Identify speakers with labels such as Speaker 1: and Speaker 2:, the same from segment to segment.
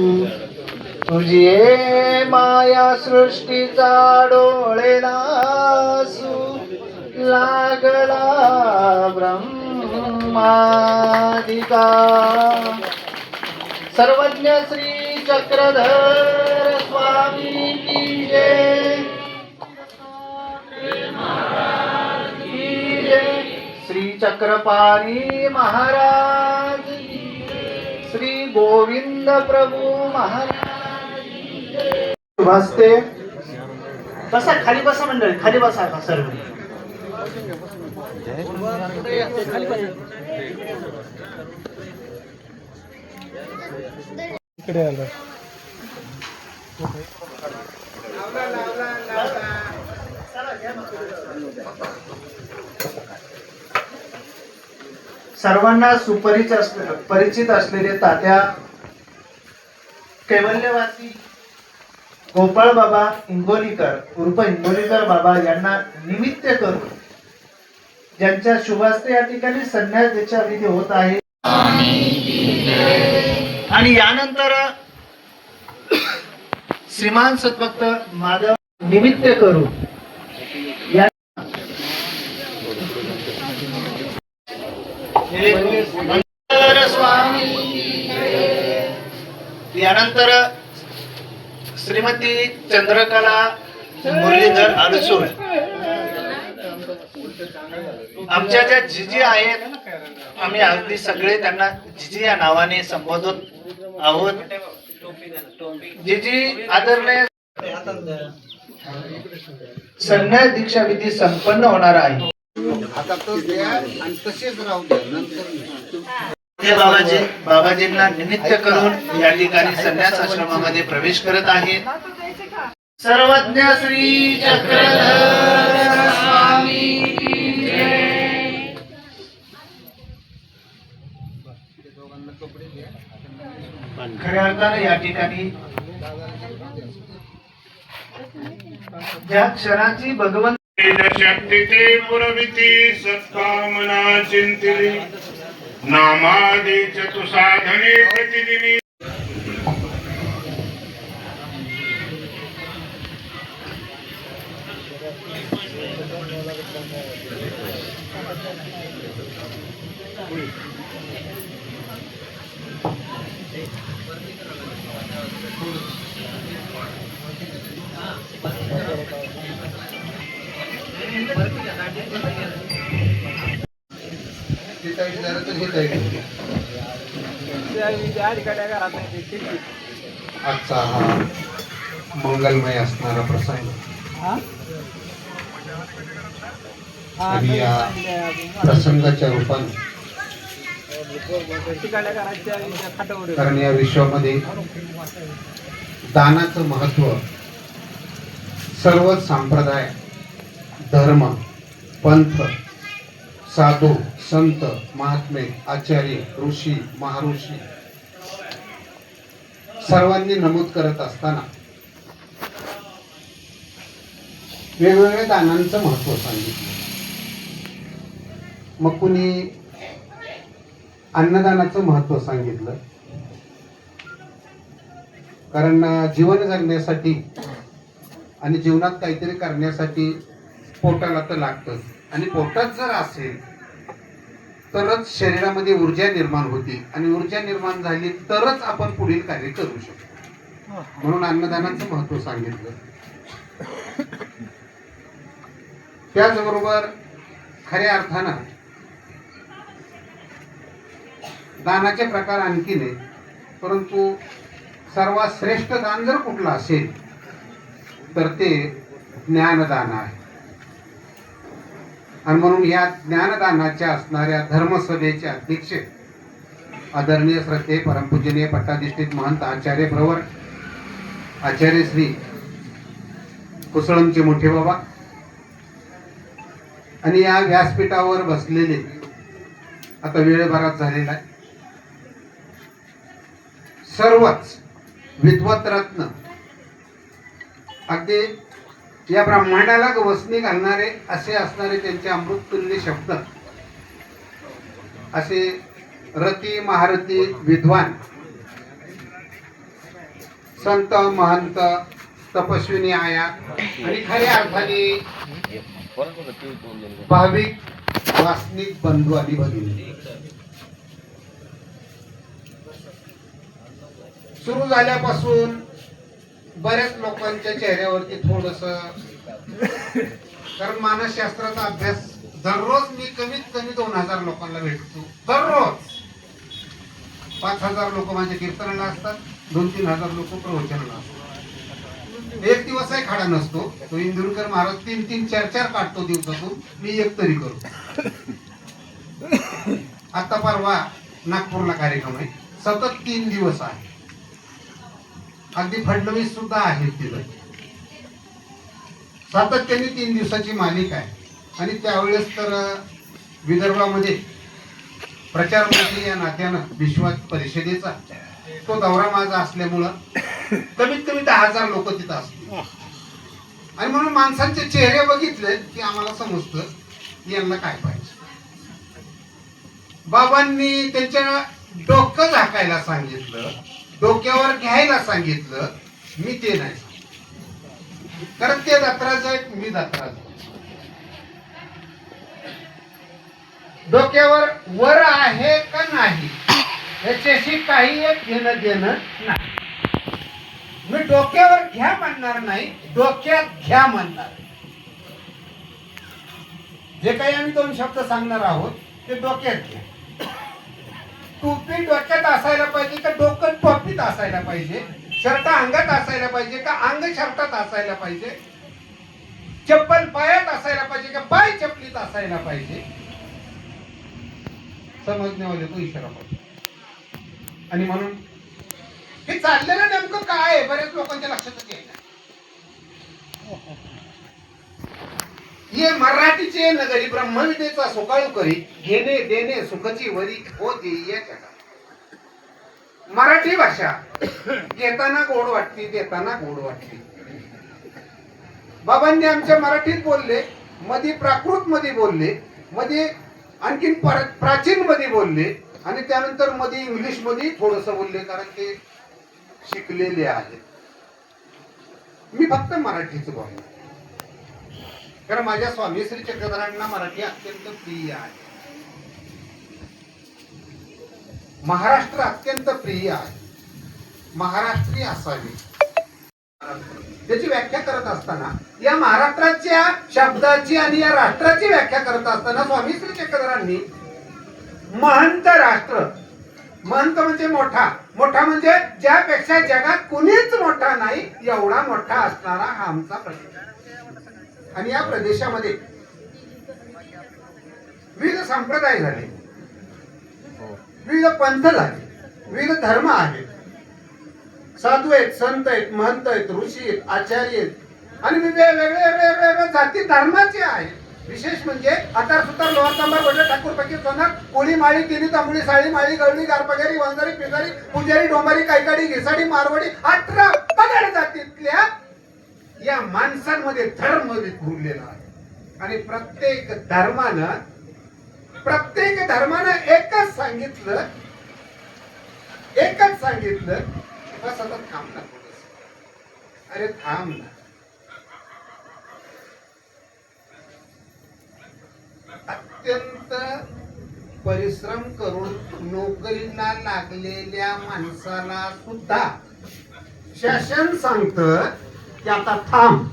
Speaker 1: तुझी माया सृष्टीचा डोळे नासू लागला ब्रह्मादिका सर्वज्ञ श्री चक्रधर स्वामी की जय श्री चक्रपाणी महाराज श्री गोविंद प्रभु महाराज वाजते. बसा खाली बसा मंडळी, खाली बसा सर्व. इकडे आलो. सर्वांना परिचित असलेले तात्या कैवल्यवासी गोपाळ बाबा इंगोलीकर उर्फ इंगोलीकर बाबा यांना निमित्त करून ज्यांच्या शुभास्ते या ठिकाणी संन्यास दीक्षा विधी होत आहे. आणि यानंतर श्रीमान सद्भक्त माधव निमित्त करून यानंतर श्रीमती चंद्रकला मुरलीधर अडसूळ आमच्या ज्या जिजी आहेत, आम्ही अगदी सगळे त्यांना जिजी या नावाने संबोधत आहोत. जिजी आदरणीय संन्यास दीक्षा विधी संपन्न होणार आहे. बाबाजींना निमित्त करून या ठिकाणी संन्यास आश्रमामध्ये प्रवेश करत आहेत. सर्वज्ञ श्री चक्रधर स्वामी की जय. खऱ्या अर्थाने या ठिकाणी ज्या क्षणाची भगवंत
Speaker 2: शक्ती ते पुरविती सत्कामना चिंतिली नामादी चतुसाधने प्रतिदिनी
Speaker 3: आजचा हा मंगलमय असणारा प्रसंग आणि या प्रसंगाच्या रूपाने कारण या विश्वामध्ये दानाचं महत्व सर्व संप्रदाय धर्म पंथ साधू संत महात्मे आचार्य ऋषी महर्षी सर्वांनी नमूद करत असताना वेगवेगळ्या दानांचं महत्व सांगितलं. मग कुणी अन्नदानाचं महत्व सांगितलं, कारण जीवन जगण्यासाठी आणि जीवनात काहीतरी करण्यासाठी पोटाला तर लागतंच, आणि पोटात जर असेल तरच शरीरामध्ये ऊर्जा निर्माण होती, आणि ऊर्जा निर्माण झाली तरच आपण पुढील कार्य करू शकतो. म्हणून अन्नदानाचं महत्व सांगितलं. त्याचबरोबर खऱ्या अर्थानं दानाचे प्रकार आणखी नाही, परंतु सर्वात श्रेष्ठ दान जर कुठलं असेल तर ते ज्ञानदान आहे. आणि म्हणून या ज्ञानदानाच्या असणाऱ्या धर्मसभेचे अध्यक्ष आदरणीय श्रद्धे परमपूजनीय पट्टाधिष्ठित महंत आचार्य प्रवर आचार्य श्री कुसळमचे मोठे बाबा आणि या व्यासपीठावर बसलेले आता वेळ बराच झालेला आहे सर्वच विद्वत रत्न, अगदी या ब्रह्मांडाला वसनी घालणारे असे असणारे त्यांचे अमृततुल्य शब्द, असे रती महारथी विद्वान संत महंत तपस्विनी आया आणि खऱ्या अर्थाने भाविक वासनिक बंधू आणि भगिनी सुरू झाल्यापासून बऱ्याच लोकांच्या चेहऱ्यावरती थोडस, कारण मानसशास्त्राचा अभ्यास दररोज मी कमीत कमी 2000 लोकांना भेटतो. दररोज 5000 लोक माझ्या कीर्तनाला असतात, 2-3 हजार लोक प्रवचनाला असतात. एक दिवसही खाडा नसतो. तो इंदुरकर महाराज 3-3, 4-4 काढतो दिवसातून, मी एक तरी करतो. आता परवा नागपूरला कार्यक्रम आहे, सतत 3 दिवस आहे. अगदी फडणवीस सुद्धा आहेत तिथं. सातत्याने 3 दिवसाची मालिका आहे. आणि त्यावेळेस तर विदर्भामध्ये प्रचार मंत्री या नात्यानं विश्वास परिषदेचा तो दौरा माझा असल्यामुळं कमीत कमी 10,000 लोक तिथं असतील. आणि म्हणून माणसांचे चेहरे बघितले की आम्हाला समजतं यांना काय पाहिजे. बाबांनी त्यांच्या डोकं झाकायला सांगितलं, डोक्यावर घ्यायला सांगितलं, मी ते नाही सांगितलं. कारण ते दत्तराज आहेत, मी दत्तराज आहे. डोक्यावर वर आहे का नाही याच्याशी काही एक घेणं देणं नाही. मी डोक्यावर घ्या म्हणणार नाही, डोक्यात घ्या म्हणणार. जे काही आम्ही 2 शब्द सांगणार आहोत ते डोक्यात घ्या. टोपी डोक्यात असायला पाहिजे का डोकं टोपीत असायला पाहिजे? शर्ट अंगात असायला पाहिजे का अंग शर्टात असायला पाहिजे? चप्पल पायात असायला पाहिजे का पाय चपलीत असायला पाहिजे? समजण्यावाले तो इशारा पाहिजे. आणि म्हणून हे चाललेलं नेमकं काय आहे बऱ्याच लोकांच्या लक्षातच येईल. ये मराठीचे नगरी ब्रह्मविदेचा सुकाळू करी, घेणे देणे सुखची वरी हो देई या जगात. मराठी भाषा घेताना गोड वाटते, देताना गोड वाटते. बाबांनी आमच्या मराठीत बोलले, मध्ये प्राकृत मध्ये बोलले, मध्ये आणखीन प्राचीन मध्ये बोलले आणि त्यानंतर मध्ये इंग्लिश मध्ये थोडस बोलले, कारण ते शिकलेले आहेत. मी फक्त मराठीच बोललो, कारण माझ्या स्वामी श्री चक्रधरांना मराठी अत्यंत प्रिय आहे. महाराष्ट्र अत्यंत प्रिय आहे. महाराष्ट्रीय असावी त्याची व्याख्या करत असताना, या महाराष्ट्राच्या शब्दाची आणि या राष्ट्राची व्याख्या करत असताना स्वामी श्री चक्रधरांनी महंत राष्ट्र, महंत म्हणजे मोठा, मोठा म्हणजे ज्यापेक्षा जगात कुणीच मोठा नाही एवढा मोठा असणारा हा आमचा प्रदेश. आणि या प्रदेशामध्ये विविध संप्रदाय झाले, विविध पंथ झाले, विविध धर्म आहेत. साधू आहेत, संत आहेत, महंत आहेत, ऋषी आहेत, आचार्य आहेत आणि वेगवेगळे जाती धर्माचे आहेत. विशेष म्हणजे आता सुद्धा लोहार तांबा वडे ठाकूर फकीर सोनार कोळी माळी तिनी तांबडी साळी माळी गवळी गारपगारी वंजारी पिजारी पुजारी डोंबारी कायकाडी घिसाडी मारवाडी 18 पगड जातीतल्या या माणसांमध्ये धर्म विखुरलेला आहे. आणि प्रत्येक धर्मानं एकच सांगितलं, सतत थांब ना थोडस. अरे थांब ना. अत्यंत परिश्रम करून नोकरीला लागलेल्या माणसाला सुद्धा शासन सांगतं की आता थांब.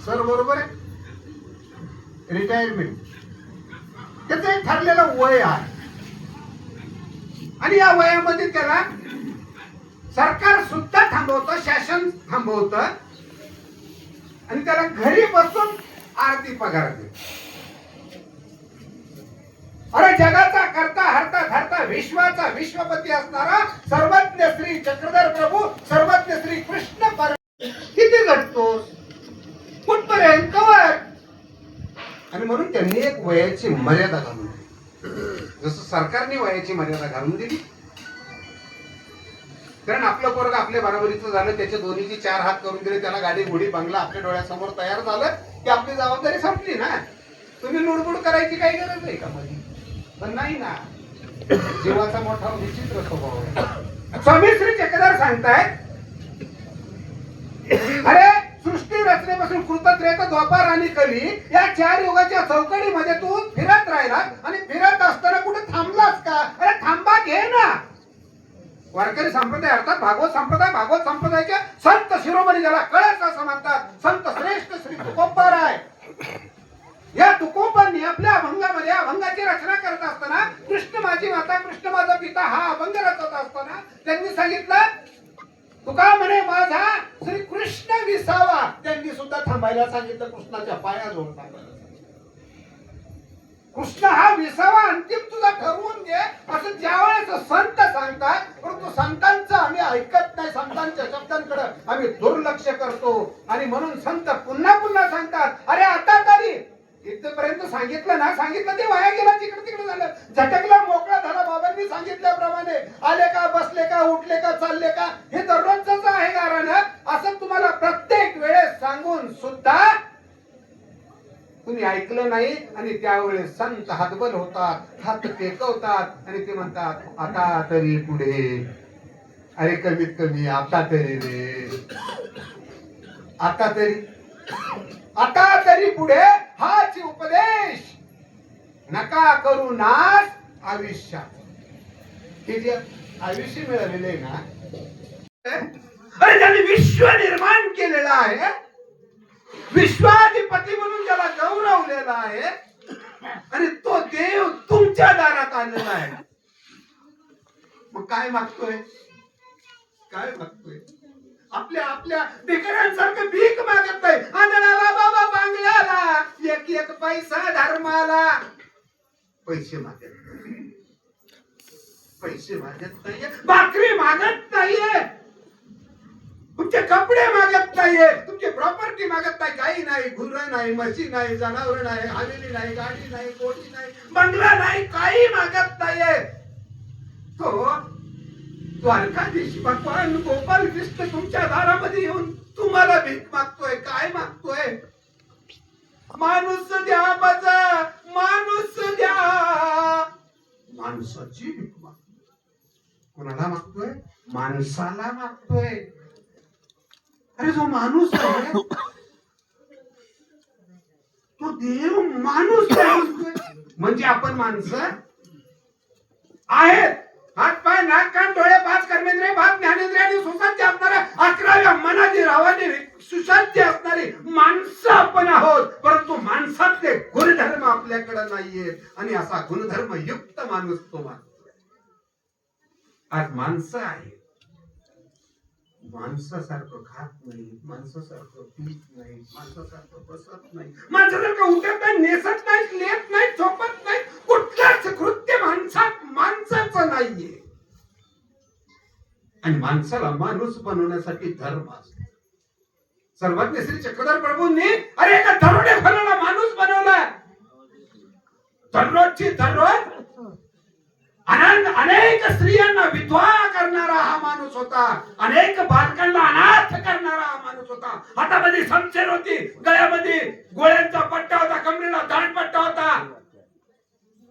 Speaker 3: सर बरोबर आहे. रिटायरमेंट त्याचं एक ठरलेलं वय आहे आणि या वयामध्ये त्याला सरकार सुद्धा थांबवतं, शासन थांबवतं आणि त्याला घरी बसून आरती पगार देतं. अरे जगाचा करता हरता धरता विश्वाचा विश्वपती असणारा सर्वज्ञ श्री चक्रधर प्रभू, सर्वज्ञ श्री कृष्ण पर किती घडतोस, कुठपर्यंत कवर. आणि म्हणून त्यांनी एक वयाची मर्यादा घालून दिली, जसं सरकारने वयाची मर्यादा घालून दिली. कारण आपलं पोरग आपल्या बरोबरीचं झालं, त्याच्या दोन्हीची 4 हात करून दिले, त्याला गाडी घोडी बंगला आपल्या डोळ्यासमोर तयार झालं की आपली जबाबदारी संपली ना. तुम्ही लुडबुड करायची काही गरज आहे का मध्ये? पण नाही ना. जीवाचा मोठा विचित्र स्वभाव आहे. स्वामी श्री चक्रधर सांगतायत? अरे सृष्टी रचनेपासून कृतत्रेत द्वापार आणि कली या 4 युगाच्या चौकडीमध्ये तू फिरत राहिला आणि फिरत असताना कुठे थांबलास का? अरे थांबा घे ना. वारकरी संप्रदाय अर्थात भागवत संप्रदायाच्या संत शिरोमणी ज्याला कळस असं म्हणतात, संत श्रेष्ठ श्री तुकोबाराय. या तुकोबांनी आपल्या अभंगामध्ये अभंगाची रचना करत असताना कृष्ण माझी माता कृष्ण माझा पिता हा अभंग रचत असताना त्यांनी सांगितलं, तुका म्हणे माझा श्री कृष्ण विसावा. त्यांनी सुद्धा थांबायला सांगितलं, कृष्णाच्या पायाजवळ थांबायला. कृष्ण हा विसावा अंतिम तुझा ठरवून घे असं ज्यावेळेस संत सांगतात. परंतु संतांचं आम्ही ऐकत नाही, संतांच्या शब्दांकडे आम्ही दुर्लक्ष करतो आणि म्हणून संत पुन्हा पुन्हा सांगतात, अरे आता तरी इथपर्यंत सांगितलं ते वाया गेला, तिकडे झालं, झटकला मोकळा झाला. बाबांनी सांगितल्याप्रमाणे आले का, बसले का, उठले का, चालले का, हे दररोजच आहे. कारण असं तुम्हाला प्रत्येक वेळेस सांगून सुद्धा तुम्ही ऐकलं नाही आणि त्यावेळेस संत हातबल होतात, हात टेकवतात आणि ते म्हणतात, आता तरी पुढे. अरे कमीत कमी आता तरी रे, आता तरी पुढे हाच उपदेश. नका करू नाश आयुष्यात. हे जे आयुष्य मिळालेलं आहे ना, अरे त्यांनी विश्व निर्माण केलेलं आहे, विश्वाधिपती म्हणून ज्याला गौरवलेला आहे आणि तो देव तुमच्या दारात आलेला आहे. मग काय मागतोय? आपल्या भिकाऱ्यांसारखं भीक मागत नाही. आंधळ्याला बाबा बांगल्याला, एक पैसा धर्माला. पैसे मागत नाहीये, भाकरी मागत नाहीये, तुमचे कपडे मागत नाहीये, तुमची प्रॉपर्टी मागत नाही, काही नाही. गुरं नाही, म्हशी नाही, जनावर नाही, हवेली नाही, गाडी नाही, कोठी नाही, बंगला नाही, काही मागत नाहीये. तो द्वारकाधीश भगवान गोपाल कृष्ण तुमच्या दारामध्ये येऊन तुम्हाला भीक मागतोय. काय मागतोय? माणूस द्या माझा, माणूस द्या. माणसाची भीक मागतोय. कोणाला मागतोय? माणसाला मागतोय. अरे जो माणूस आहे तो देव माणूस म्हणजे आपण माणसं आहेत. हात पाय नाक कान डोळे 5 कर्मेंद्रिय 5 ज्ञानेंद्रिय आणि सुसज्ज असणाऱ्या 11व्या मनाची रावाने सुसज्ज असणारी माणसं आपण आहोत. परंतु माणसातले गुणधर्म आपल्याकडे नाहीयेत आणि असा गुणधर्म युक्त माणूस तो मानतोय. आज माणसं आहे, माणसासारखं खात नाही, माणसासारखं पीत नाही, माणसासारखं बसत नाही, माणसासारखं उठत नाही, नेसत नाही, लेत नाही, झोपत नाही. कुठलंच कृत्य माणसाचं नाहीये. आणि माणसाला माणूस बनवण्यासाठी धर्म असतो. सर्वज्ञ श्री चक्रधर प्रभूंनी अरे एका दरोडे फलाला माणूस बनवला. दररोज अनेक स्त्रियांना विधवा करणारा हा माणूस होता, अनेक बालकांना अनाथ करणारा हा माणूस होता. हातामध्ये शमशेर होती, गळ्यामध्ये गोळ्यांचा पट्टा होता, कमरेला दांडपट्टा होता,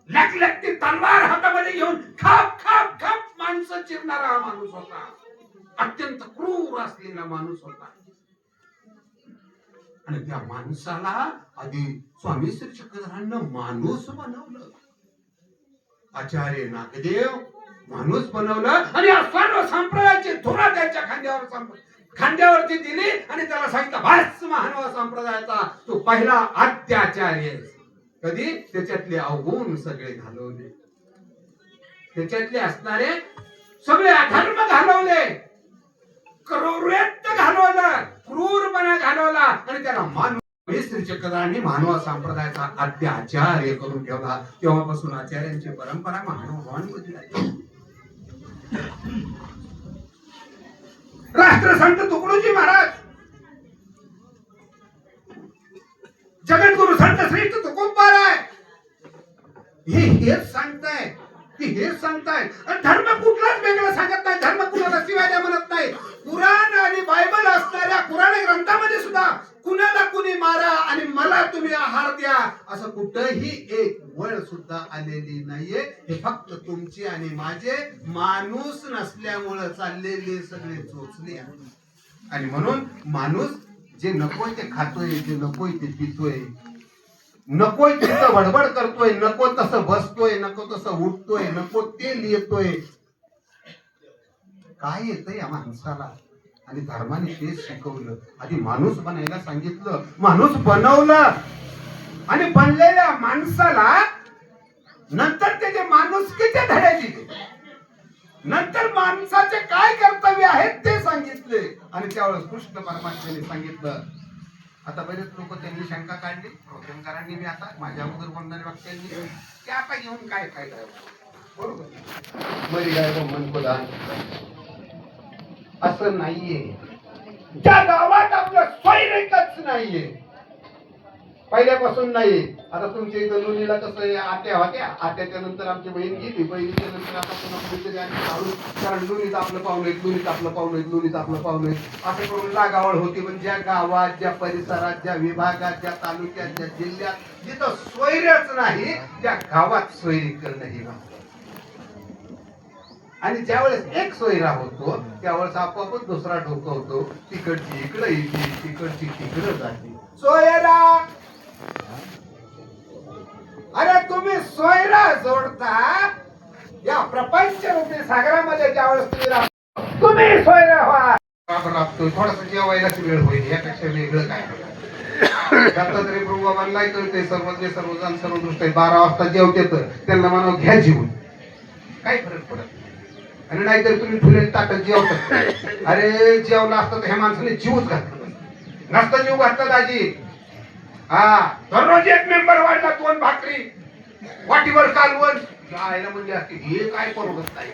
Speaker 3: लखलखती तलवार हातामध्ये घेऊन खाप माणसं चिरणारा हा माणूस होता. अत्यंत क्रूर असलेला माणूस होता. आणि त्या माणसाला आधी स्वामी श्री चक्रधरांना माणूस बनवलं. आचार्य नागदेव माणूस बनवलं आणि सर्व संप्रदायाची धुरा त्याच्या खांद्यावरती दिली आणि त्याला सांगितलं, भास महानवा संप्रदायाचा तो पहिला आद्याचार्य. कधी? त्याच्यातले अवगुण सगळे घालवले, त्याच्यातले असणारे सगळे अधर्म घालवले, क्रूरत्व घालवलं, क्रूरपणा घालवला आणि त्याला मानव श्री चक्रधरांनी मानवा संप्रदायाचा आद्याचार्य करून ठेवला. तेव्हापासून आचार्यांची परंपरा महानुभावांमध्ये आहे. राष्ट्रसंत तुकडोजी महाराज, जगद्गुरु संत श्रेष्ठ तुकोबाराय हेच सांगताय. धर्म कुठलाच वेगळा सांगत नाही, धर्म कुणाला शिवाय द्या म्हणत नाही. कुराण आणि बायबल असणाऱ्या पुराण ग्रंथामध्ये सुद्धा कुणाला कुणी मारा आणि मला तुम्ही आहार द्या असं कुठंही एक वेळ सुद्धा आलेली नाहीये. हे फक्त तुमची आणि माझे माणूस नसल्यामुळं चाललेले सगळे चोचले आहे. आणि म्हणून माणूस जे नकोय ते खातोय, जे नकोय ते पितोय, नकोय तिथं बडबड करतोय, नको तसं बसतोय, नको तसं उठतोय, नको ते लिहितोय. काय येतं या माणसाला? आणि धर्माने तेच शिकवलं. आधी माणूस बनायला सांगितलं, माणूस बनवलं आणि बनलेल्या माणसाला नंतर त्याचे माणुसकीचे धडे दिले, नंतर माणसाचे काय कर्तव्य आहेत ते सांगितले. आणि त्यावेळेस कृष्ण परमात्म्याने सांगितलं. आता बरेच लोक त्यांनी शंका काढली, प्रोग्रामकारांनी मी आता माझ्या अगोदर बोलणाऱ्या वक्त्यांनी की आता घेऊन काय फायदा, बरोबर मरी गाय मन प्रधान असं नाहीये. त्या गावात आपलं स्वैरिकच नाहीये, पहिल्यापासून नाही. आता तुमच्या इथं लोणीला कसं आहे, आत्या होत्या, आत्याच्या नंतर आमची बहीण गेली, बहिणीच्या नंतर आता पुन्हा कुठेतरी आम्ही काढू, कारण लोणीत आपलं पाहुणं आहेत, लोणीत आपलं पाहुणं आहेत, लोणीत आपलं पाहुणं आहेत असं करून लागावळ होती. पण ज्या गावात, ज्या परिसरात, ज्या विभागात, ज्या तालुक्यात, ज्या जिल्ह्यात जिथं स्वैर्यच नाही त्या गावात स्वैरी करणं ही भाग. आणि ज्यावेळेस एक सोयरा होतो त्यावेळेस आपोआपच दुसरा डोकं होतो, तिकडची इकडे येते, तिकडची तिकडे जाते. सोयरा, अरे तुम्ही सोयरा जोडता या प्रपंच रूपी सागरामध्ये, ज्यावेळेस तुम्ही सोयरा व्हा. लागतोय थोडासा जेवायलाच वेळ होईल, यापेक्षा वेगळं काय दत्तात्रय प्रभू बाबांना कळते, सर्वज्ञ सर्वजण सर्वदृष्ट 12 वाजता जेवते तर त्यांना म्हणावं घ्या जीवन, काय फरक पडत. आणि नाहीतर तुम्ही फुलेल ताटत जेवतात, अरे जेवला असतं तर ह्या माणसाने जीवच घातला नसता, जीव घातला दाजी. हा दररोज एक मेंबर वाढला, 2 भाकरी वाटीवर कालवण आयला म्हणजे असते, हे काय परवडत नाही.